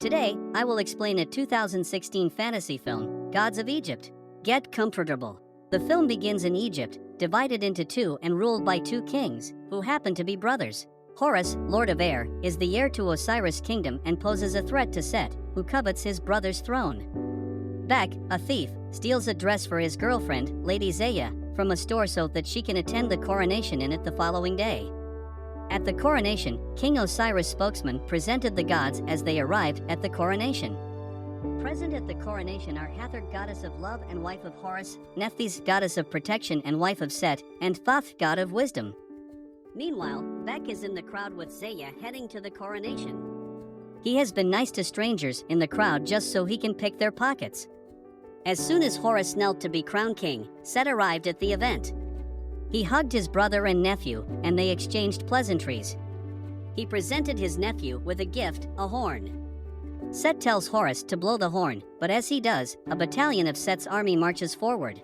Today, I will explain a 2016 fantasy film, Gods of Egypt. Get comfortable. The film begins in Egypt, divided into two and ruled by two kings, who happen to be brothers. Horus, Lord of Air, is the heir to Osiris' kingdom and poses a threat to Set, who covets his brother's throne. Bek, a thief, steals a dress for his girlfriend, Lady Zaya, from a store so that she can attend the coronation in it the following day. At the coronation, King Osiris' spokesman presented the gods as they arrived at the coronation. Present at the coronation are Hathor, goddess of love and wife of Horus, Nephthys, goddess of protection and wife of Set, and Thoth, god of wisdom. Meanwhile, Bek is in the crowd with Zaya heading to the coronation. He has been nice to strangers in the crowd just so he can pick their pockets. As soon as Horus knelt to be crowned king, Set arrived at the event. He hugged his brother and nephew, and they exchanged pleasantries. He presented his nephew with a gift, a horn. Set tells Horus to blow the horn, but as he does, a battalion of Set's army marches forward.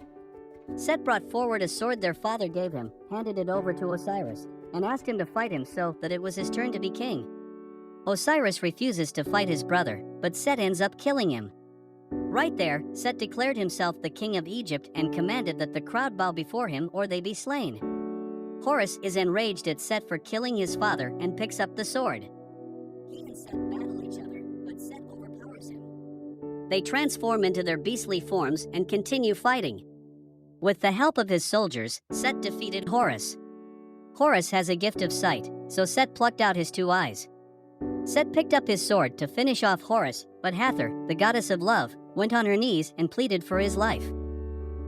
Set brought forward a sword their father gave him, handed it over to Osiris, and asked him to fight him so that it was his turn to be king. Osiris refuses to fight his brother, but Set ends up killing him. Right there, Set declared himself the king of Egypt and commanded that the crowd bow before him or they be slain. Horus is enraged at Set for killing his father and picks up the sword. He and Set battle each other, but Set overpowers him. They transform into their beastly forms and continue fighting. With the help of his soldiers, Set defeated Horus. Horus has a gift of sight, so Set plucked out his two eyes. Set picked up his sword to finish off Horus, but Hathor, the goddess of love, went on her knees and pleaded for his life.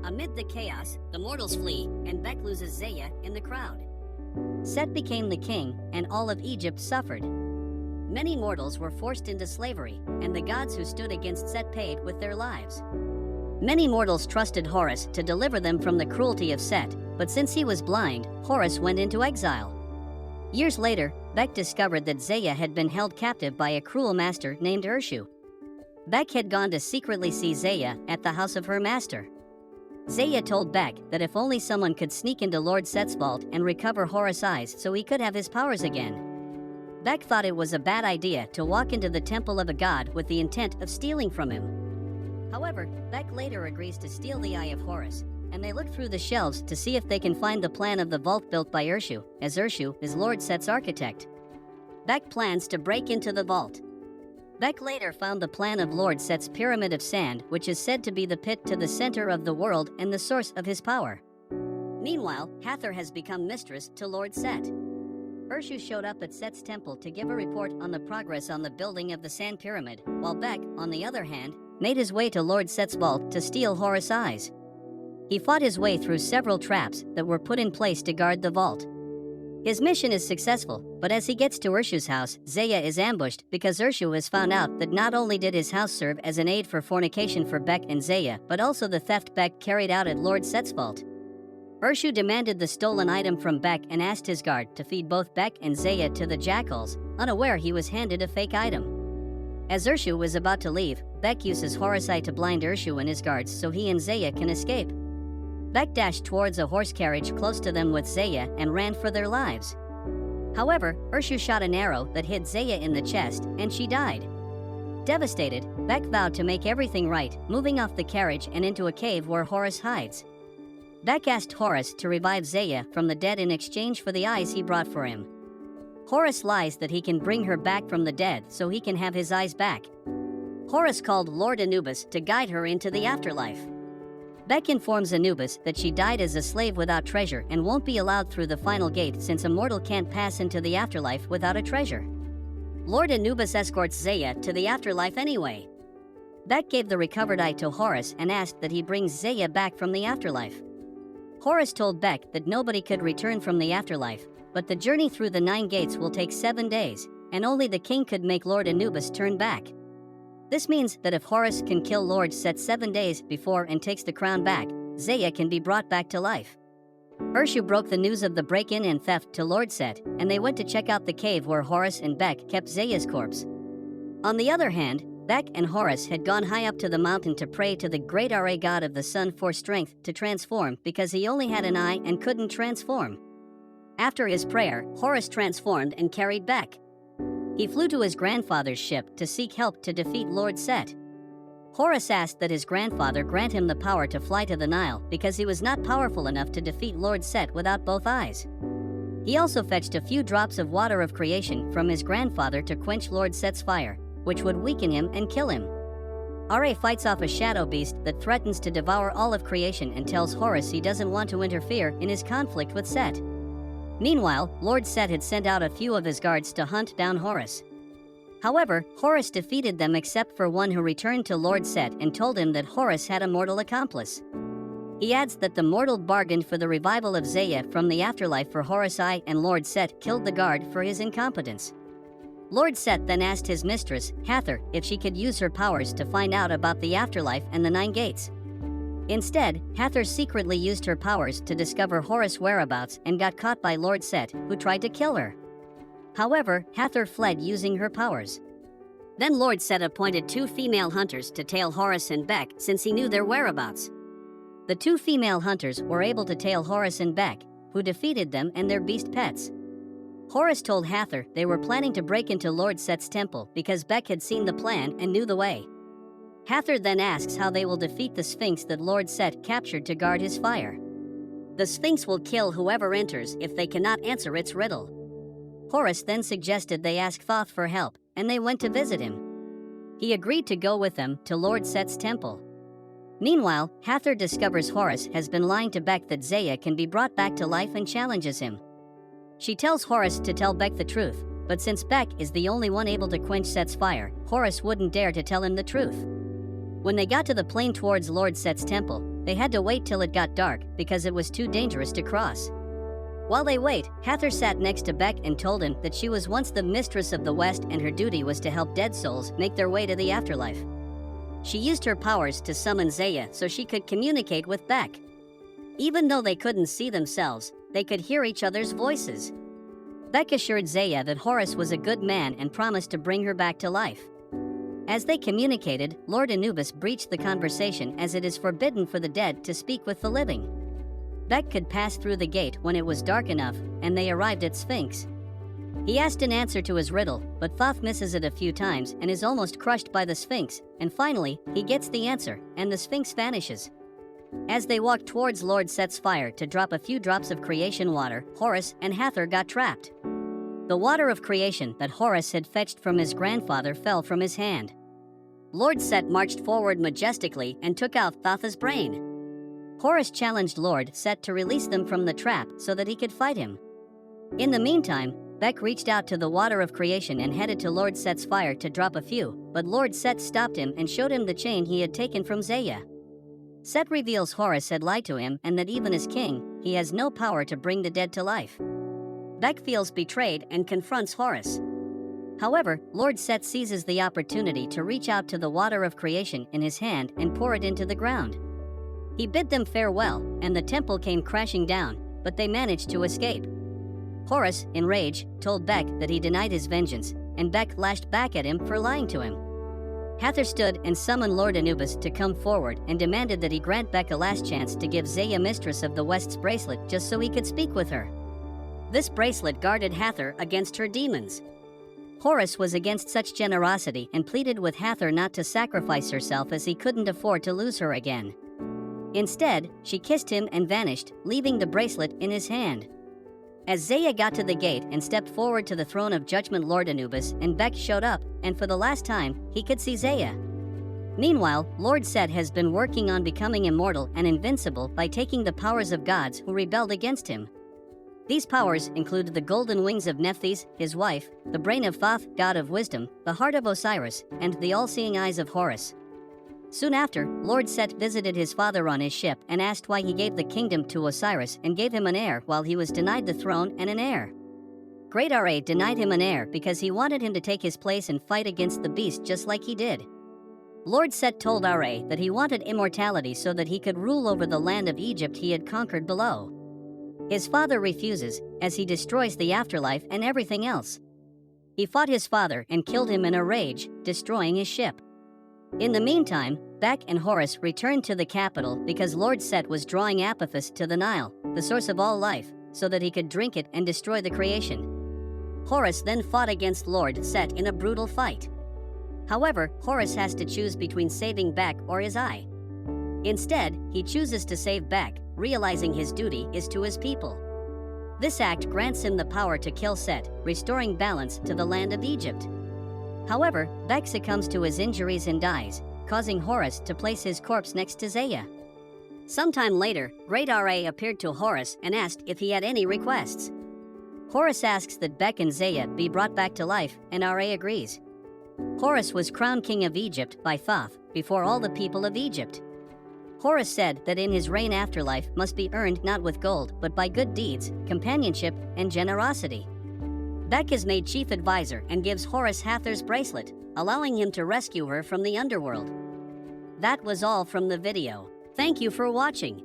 Amid the chaos, the mortals flee, and Bek loses Zaya in the crowd. Set became the king, and all of Egypt suffered. Many mortals were forced into slavery, and the gods who stood against Set paid with their lives. Many mortals trusted Horus to deliver them from the cruelty of Set, but since he was blind, Horus went into exile. Years later, Bek discovered that Zaya had been held captive by a cruel master named Urshu. Bek had gone to secretly see Zaya at the house of her master. Zaya told Bek that if only someone could sneak into Lord Set's vault and recover Horus' eyes so he could have his powers again. Bek thought it was a bad idea to walk into the temple of a god with the intent of stealing from him. However, Bek later agrees to steal the eye of Horus, and they look through the shelves to see if they can find the plan of the vault built by Urshu, as Urshu is Lord Set's architect. Bek plans to break into the vault. Bek later found the plan of Lord Set's pyramid of sand, which is said to be the pit to the center of the world and the source of his power. Meanwhile, Hathor has become mistress to Lord Set. Urshu showed up at Set's temple to give a report on the progress on the building of the sand pyramid, while Bek, on the other hand, made his way to Lord Set's vault to steal Horus' eyes. He fought his way through several traps that were put in place to guard the vault. His mission is successful, but as he gets to Urshu's house, Zaya is ambushed because Urshu has found out that not only did his house serve as an aid for fornication for Bek and Zaya, but also the theft Bek carried out at Lord Set's vault. Urshu demanded the stolen item from Bek and asked his guard to feed both Bek and Zaya to the jackals, unaware he was handed a fake item. As Urshu was about to leave, Bek uses Horus' eye to blind Urshu and his guards so he and Zaya can escape. Bek dashed towards a horse carriage close to them with Zaya and ran for their lives. However, Urshu shot an arrow that hit Zaya in the chest, and she died. Devastated, Bek vowed to make everything right, moving off the carriage and into a cave where Horus hides. Bek asked Horus to revive Zaya from the dead in exchange for the eyes he brought for him. Horus lies that he can bring her back from the dead so he can have his eyes back. Horus called Lord Anubis to guide her into the afterlife. Bek informs Anubis that she died as a slave without treasure and won't be allowed through the final gate since a mortal can't pass into the afterlife without a treasure. Lord Anubis escorts Zaya to the afterlife anyway. Bek gave the recovered eye to Horus and asked that he brings Zaya back from the afterlife. Horus told Bek that nobody could return from the afterlife, but the journey through the 9 gates will take 7 days, and only the king could make Lord Anubis turn back. This means that if Horus can kill Lord Set 7 days before and takes the crown back, Zaya can be brought back to life. Urshu broke the news of the break-in and theft to Lord Set, and they went to check out the cave where Horus and Bek kept Zaya's corpse. On the other hand, Bek and Horus had gone high up to the mountain to pray to the great Ra god of the sun for strength to transform because he only had an eye and couldn't transform. After his prayer, Horus transformed and carried Bek. He flew to his grandfather's ship to seek help to defeat Lord Set. Horus asked that his grandfather grant him the power to fly to the Nile because he was not powerful enough to defeat Lord Set without both eyes. He also fetched a few drops of water of creation from his grandfather to quench Lord Set's fire, which would weaken him and kill him. Ra fights off a shadow beast that threatens to devour all of creation and tells Horus he doesn't want to interfere in his conflict with Set. Meanwhile, Lord Set had sent out a few of his guards to hunt down Horus. However, Horus defeated them except for one who returned to Lord Set and told him that Horus had a mortal accomplice. He adds that the mortal bargained for the revival of Zaya from the afterlife for Horus I, and Lord Set killed the guard for his incompetence. Lord Set then asked his mistress, Hathor, if she could use her powers to find out about the afterlife and the 9 gates. Instead, Hathor secretly used her powers to discover Horus' whereabouts and got caught by Lord Set, who tried to kill her. However, Hathor fled using her powers. Then Lord Set appointed 2 female hunters to tail Horus and Beck since he knew their whereabouts. The 2 female hunters were able to tail Horus and Beck, who defeated them and their beast pets. Horus told Hathor they were planning to break into Lord Set's temple because Beck had seen the plan and knew the way. Hathor then asks how they will defeat the Sphinx that Lord Set captured to guard his fire. The Sphinx will kill whoever enters if they cannot answer its riddle. Horus then suggested they ask Thoth for help, and they went to visit him. He agreed to go with them to Lord Set's temple. Meanwhile, Hathor discovers Horus has been lying to Beck that Zaya can be brought back to life and challenges him. She tells Horus to tell Beck the truth, but since Beck is the only one able to quench Set's fire, Horus wouldn't dare to tell him the truth. When they got to the plain towards Lord Set's temple, they had to wait till it got dark because it was too dangerous to cross. While they wait, Hathor sat next to Beck and told him that she was once the mistress of the West and her duty was to help dead souls make their way to the afterlife. She used her powers to summon Zaya so she could communicate with Beck. Even though they couldn't see themselves, they could hear each other's voices. Beck assured Zaya that Horus was a good man and promised to bring her back to life. As they communicated, Lord Anubis breached the conversation as it is forbidden for the dead to speak with the living. Beck could pass through the gate when it was dark enough, and they arrived at Sphinx. He asked an answer to his riddle, but Thoth misses it a few times and is almost crushed by the Sphinx, and finally, he gets the answer, and the Sphinx vanishes. As they walked towards Lord Set's fire to drop a few drops of creation water, Horus and Hathor got trapped. The water of creation that Horus had fetched from his grandfather fell from his hand. Lord Set marched forward majestically and took out Thoth's brain. Horus challenged Lord Set to release them from the trap so that he could fight him. In the meantime, Beck reached out to the water of creation and headed to Lord Set's fire to drop a few, but Lord Set stopped him and showed him the chain he had taken from Zaya. Set reveals Horus had lied to him and that even as king, he has no power to bring the dead to life. Beck feels betrayed and confronts Horus. However, Lord Set seizes the opportunity to reach out to the water of creation in his hand and pour it into the ground. He bid them farewell, and the temple came crashing down, but they managed to escape. Horus, in rage, told Beck that he denied his vengeance, and Beck lashed back at him for lying to him. Hathor stood and summoned Lord Anubis to come forward and demanded that he grant Beck a last chance to give Zaya mistress of the West's bracelet just so he could speak with her. This bracelet guarded Hathor against her demons. Horus was against such generosity and pleaded with Hathor not to sacrifice herself as he couldn't afford to lose her again. Instead, she kissed him and vanished, leaving the bracelet in his hand. As Zaya got to the gate and stepped forward to the throne of judgment, Lord Anubis and Beck showed up, and for the last time, he could see Zaya. Meanwhile, Lord Set has been working on becoming immortal and invincible by taking the powers of gods who rebelled against him. These powers include the golden wings of Nephthys, his wife, the brain of Thoth, god of wisdom, the heart of Osiris, and the all-seeing eyes of Horus. Soon after, Lord Set visited his father on his ship and asked why he gave the kingdom to Osiris and gave him an heir while he was denied the throne and an heir. Great Ra denied him an heir because he wanted him to take his place and fight against the beast just like he did. Lord Set told Ra that he wanted immortality so that he could rule over the land of Egypt he had conquered below. His father refuses, as he destroys the afterlife and everything else. He fought his father and killed him in a rage, destroying his ship. In the meantime, Beck and Horus returned to the capital because Lord Set was drawing Apophis to the Nile, the source of all life, so that he could drink it and destroy the creation. Horus then fought against Lord Set in a brutal fight. However, Horus has to choose between saving Beck or his eye. Instead, he chooses to save Beck, realizing his duty is to his people. This act grants him the power to kill Set, restoring balance to the land of Egypt. However, Beck succumbs to his injuries and dies, causing Horus to place his corpse next to Zaya. Sometime later, Great Ra appeared to Horus and asked if he had any requests. Horus asks that Beck and Zaya be brought back to life, and Ra agrees. Horus was crowned king of Egypt by Thoth before all the people of Egypt. Horus said that in his reign afterlife must be earned not with gold but by good deeds, companionship, and generosity. Beck is made chief advisor and gives Horus Hathor's bracelet, allowing him to rescue her from the underworld. That was all from the video. Thank you for watching.